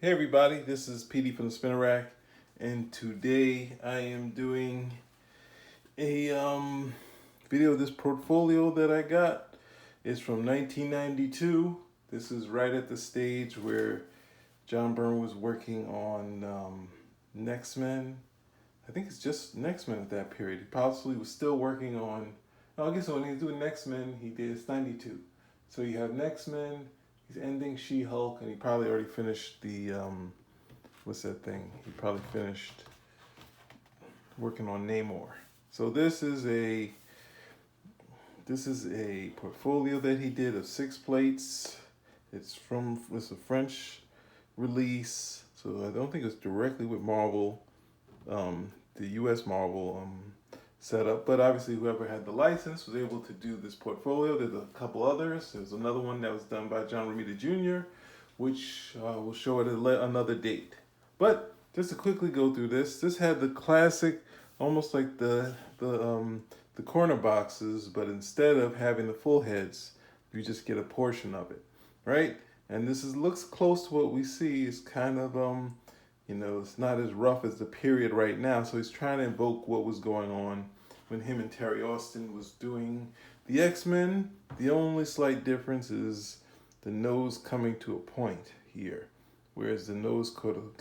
Hey everybody, this is PD from the Spinner Rack, and today I am doing a video of this portfolio that I got. It's from 1992. This is right at the stage where John Byrne was working on Next Men. I think it's just Next Men at that period. He possibly was still working on. No, I guess when he was doing Next Men, he did it's 92. So you have Next Men. He's ending She-Hulk, and he probably already finished the what's that thing? He probably finished working on Namor. So this is a portfolio that he did of 6 plates. It's a French release, so I don't think it's directly with Marvel, the U.S. Marvel setup. But obviously, whoever had the license was able to do this portfolio. There's a couple others. There's another one that was done by John Romita Jr., which we'll show at another date. But just to quickly go through this had the classic, almost like the corner boxes, but instead of having the full heads, you just get a portion of it, right? And this looks close to what we see. It's kind of it's not as rough as the period right now. So he's trying to invoke what was going on when him and Terry Austin was doing the X-Men. The only slight difference is the nose coming to a point here, whereas the nose could have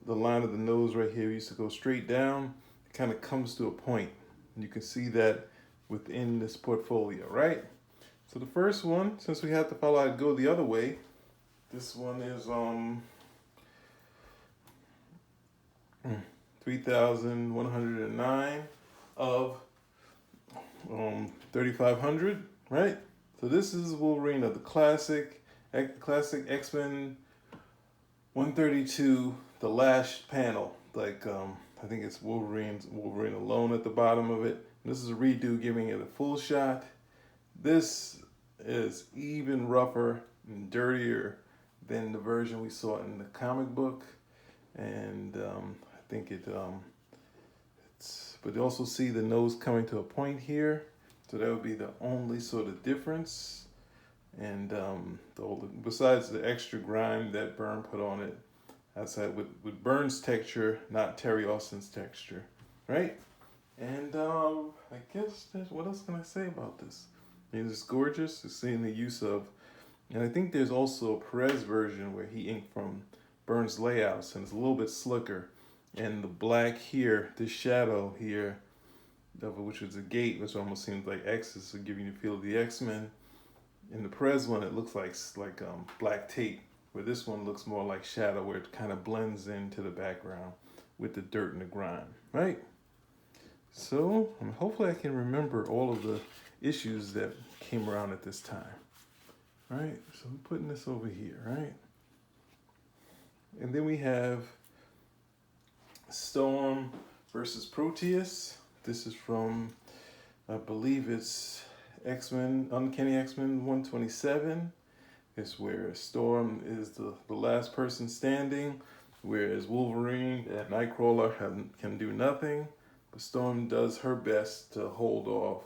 the line of the nose right here used to go straight down. It kind of comes to a point. And you can see that within this portfolio, right? So the first one, since we have to follow I'd go the other way, this one is 3,109 of 3,500, right? So this is Wolverine of the classic X-Men 132, the last panel. Like I think it's Wolverine alone at the bottom of it. This is a redo, giving it a full shot. This is even rougher and dirtier than the version we saw in the comic book, and I think it's. But you also see the nose coming to a point here, so that would be the only sort of difference. And besides the extra grime that Byrne put on it, outside with Byrne's texture, not Terry Austin's texture, right? And I guess what else can I say about this? It's gorgeous. It's seeing the use of, and I think there's also a Perez version where he inked from Byrne's layouts, and it's a little bit slicker. And the black here, this shadow here, which is a gate, which almost seems like X's, so giving you the feel of the X-Men. In the Perez one, it looks like black tape, where this one looks more like shadow, where it kind of blends into the background with the dirt and the grime, right? So hopefully I can remember all of the issues that came around at this time, right? So I'm putting this over here, right? And then we have Storm versus Proteus. This is from, I believe it's X-Men, Uncanny X-Men 127. It's where Storm is the last person standing, whereas Wolverine and Nightcrawler can do nothing. But Storm does her best to hold off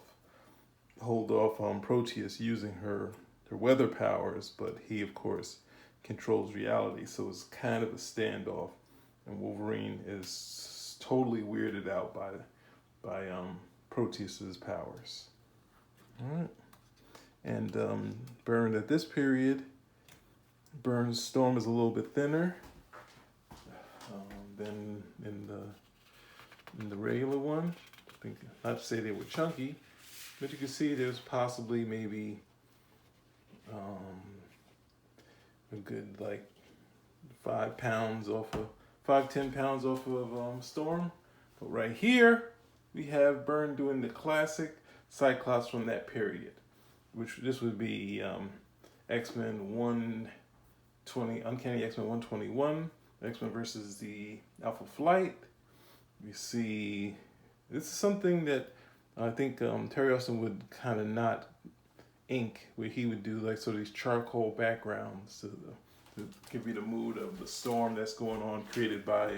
Proteus using her weather powers, but he of course controls reality, so it's kind of a standoff, and Wolverine is totally weirded out by Proteus's powers. All right, and Byrne at this period, Byrne's Storm is a little bit thinner than in the regular one. I think, not to say they were chunky, but you can see there's possibly maybe a good like 5 pounds off of 5-10 pounds off of Storm. But right here we have Byrne doing the classic Cyclops from that period, which this would be X-Men 120, Uncanny X-Men 121, X-Men versus the Alpha Flight. We see this is something that I think Terry Austin would kind of not ink, where he would do like sort of these charcoal backgrounds to give you the mood of the storm that's going on, created by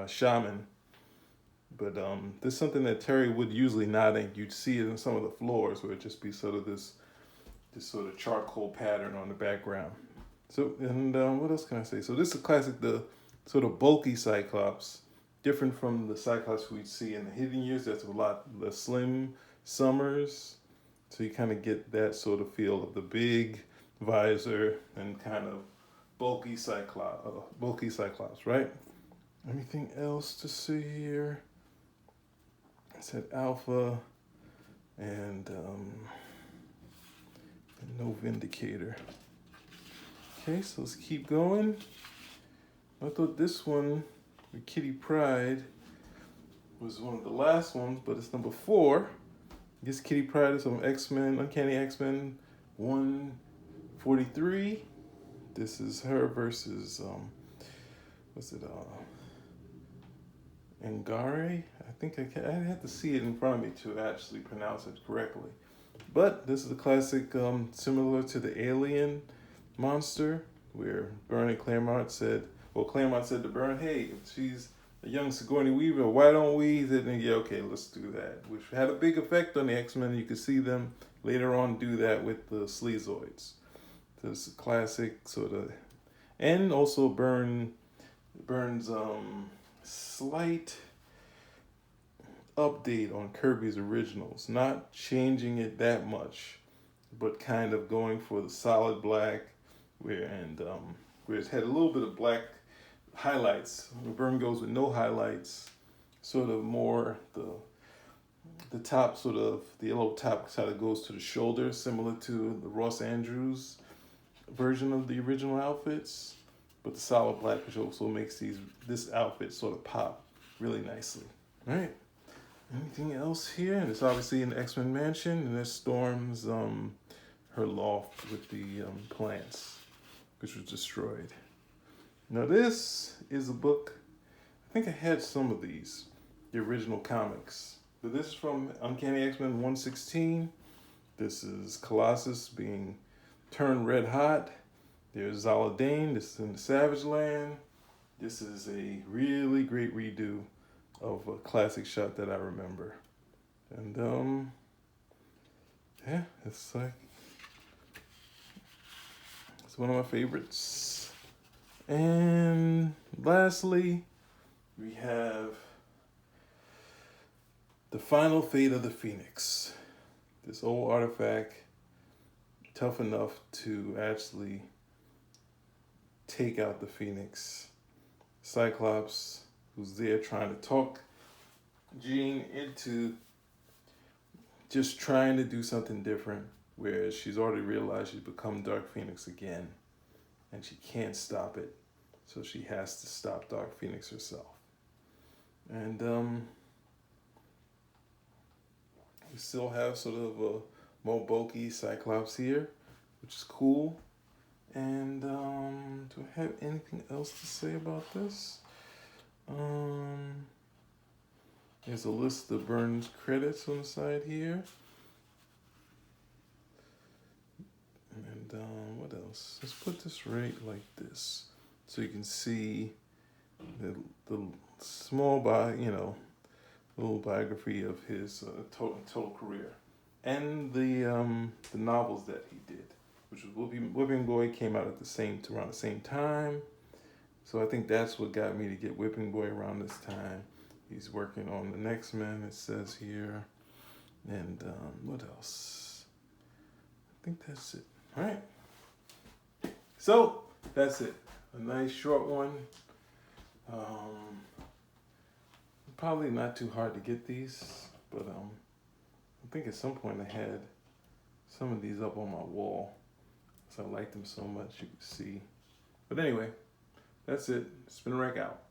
Shaman. But this is something that Terry would usually not ink. You'd see it in some of the floors where it'd just be sort of this sort of charcoal pattern on the background. So, and what else can I say? So this is a classic, the sort of bulky Cyclops, different from the Cyclops we'd see in the Hidden Years. That's a lot the slim Summers. So you kind of get that sort of feel of the big visor and kind of bulky Cyclops, right? Anything else to see here? I said Alpha and no Vindicator. Okay, so let's keep going. I thought this one with Kitty Pryde was one of the last ones, but it's number 4. I guess Kitty Pryde is from X-Men, Uncanny X-Men 143. This is her versus, Angare? I think I had to see it in front of me to actually pronounce it correctly. But this is a classic, similar to the Alien monster, where Byrne and Claremont said to Byrne, hey, if she's a young Sigourney Weaver, why don't we? Then, yeah, okay, let's do that. Which had a big effect on the X-Men. You could see them later on do that with the Sleazoids. So it's a classic sort of, and also Byrne's slight update on Kirby's originals, not changing it that much, but kind of going for the solid black, where it had a little bit of black highlights. Byrne goes with no highlights, sort of more the top, sort of the yellow top kind of goes to the shoulder, similar to the Ross Andrews version of the original outfits, but the solid black, which also makes this outfit sort of pop really nicely. All right. Anything else here? And it's obviously in the X-Men mansion, and there's Storm's her loft with the plants, which was destroyed. Now this is a book. I think I had some of these, the original comics. But this is from Uncanny X-Men 116. This is Colossus being turned red hot. There's Zaladane. This is in the Savage Land. This is a really great redo of a classic shot that I remember. And yeah, it's one of my favorites. And lastly, we have The Final Fate of the Phoenix. This old artifact, tough enough to actually take out the Phoenix. Cyclops, who's there trying to talk Jean into just trying to do something different, whereas she's already realized she's become Dark Phoenix again, and she can't stop it. So she has to stop Dark Phoenix herself. And we still have sort of a more bulky Cyclops here, which is cool. And do I have anything else to say about this? There's a list of Byrne's credits on the side here. And what else? Let's put this right like this, so you can see the small little biography of his total career, and the novels that he did, which was Whipping Boy came out at around the same time. So I think that's what got me to get Whipping Boy around this time. He's working on the next man, it says here. And what else? I think that's it. All right. So that's it. A nice short one. Probably not too hard to get these, but I think at some point I had some of these up on my wall, so I liked them so much you could see. But anyway, that's it. Spin Rack out.